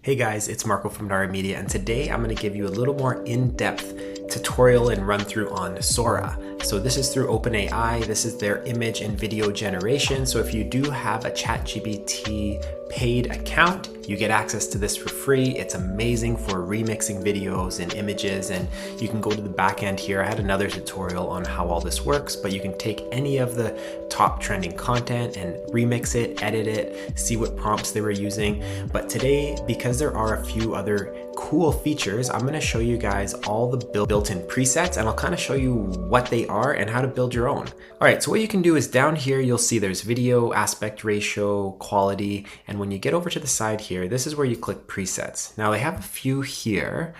Hey guys, it's Marco from Nari Media, and today I'm going to give you a little more in-depth tutorial and run through on Sora. So this is through OpenAI. This is their image and video generation. So if you do have a ChatGPT paid account, you get access to this for free. It's amazing for remixing videos and images, and you can go to the back end here. I had another tutorial on how all this works, but you can take any of the top trending content and remix it, edit it, see what prompts they were using. But today, because there are a few other cool features, I'm going to show you guys all the built-in presets, and I'll kind of show you what they are and how to build your own. All right, so what you can do is down here, you'll see there's video, aspect ratio, quality, and when you get over to the side here, this is where you click presets. Now they have a few here,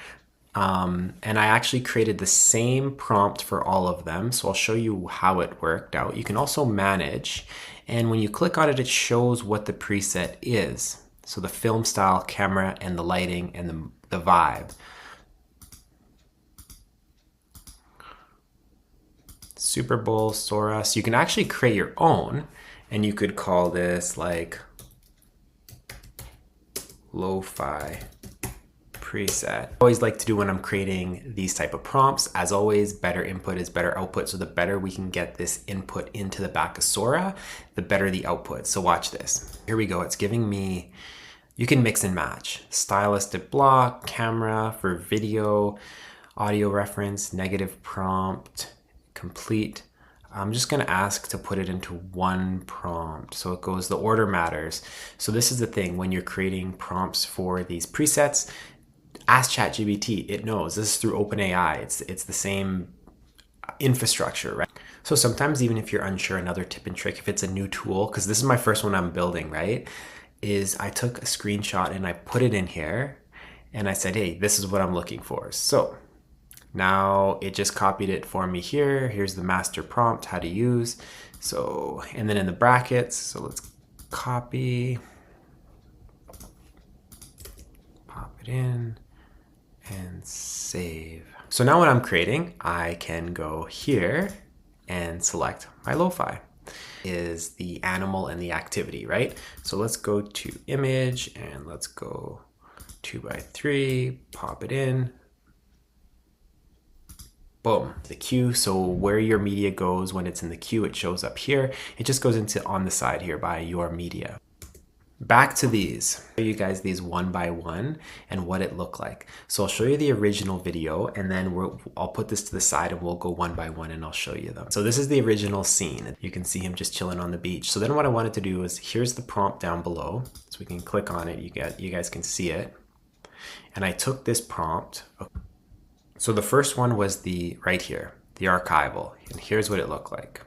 and I actually created the same prompt for all of them, so I'll show you how it worked out. You can also manage, and when you click on it, it shows what the preset is. So the film style, camera, and the lighting, and the vibe. Super Bowl, Sora. So you can actually create your own, and you could call this like lo-fi preset. I always like to do when I'm creating these type of prompts, as always, better input is better output. So the better we can get this input into the back of Sora, the better the output. So watch this. Here we go. It's giving me, you can mix and match. Stylistic block, camera for video, audio reference, negative prompt, complete. I'm just going to ask to put it into one prompt. So it goes, the order matters. So this is the thing, when you're creating prompts for these presets, ask ChatGPT, it knows. This is through OpenAI. It's the same infrastructure, right? So sometimes even if you're unsure, another tip and trick, if it's a new tool, because this is my first one I'm building, right, is I took a screenshot and I put it in here and I said, hey, this is what I'm looking for. So now it just copied it for me here. Here's the master prompt, how to use. So, and then in the brackets, so let's copy, pop it in, and save. So now when I'm creating, I can go here and select my lo-fi. Is the animal and the activity, right? So let's go to image and let's go 2x3, pop it in. Boom, the queue. So where your media goes when it's in the queue, it shows up here. It just goes into on the side here by your media. Back to these. I'll show you guys these one by one and what it looked like. So I'll show you the original video, and then I'll put this to the side and we'll go one by one and I'll show you them. So this is the original scene. You can see him just chilling on the beach. So then what I wanted to do is, here's the prompt down below. So we can click on it. You guys can see it. And I took this prompt. So the first one was the right here, the archival, and here's what it looked like.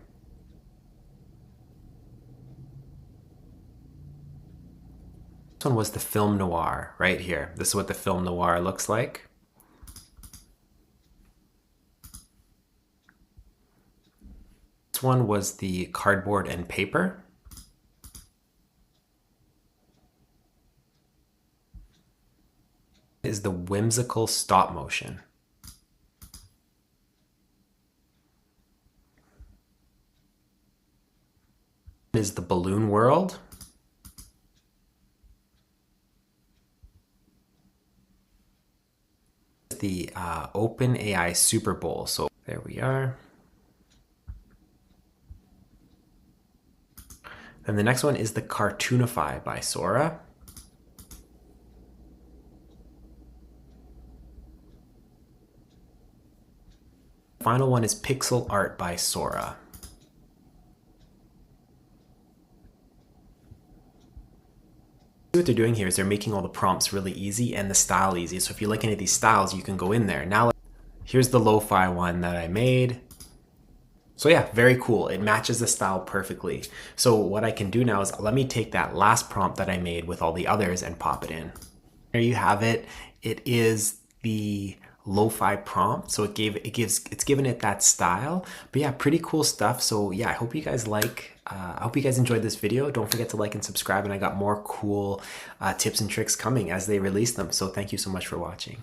This one was the film noir right here. This is what the film noir looks like. This one was the cardboard and paper. Is the whimsical stop motion. Is the balloon world. The OpenAI Super Bowl. So there we are. Then the next one is the Cartoonify by Sora. Final one is Pixel Art by Sora. What they're doing here is they're making all the prompts really easy and the style easy. So if you like any of these styles, you can go in there. Now, here's the lo-fi one that I made. So yeah, very cool. It matches the style perfectly. So what I can do now is let me take that last prompt that I made with all the others and pop it in. There you have it. It is the lo-fi prompt, so it's given it that style. But yeah, pretty cool stuff. So yeah, I hope you guys enjoyed this video. Don't forget to like and subscribe, and I got more cool tips and tricks coming as they release them. So thank you so much for watching.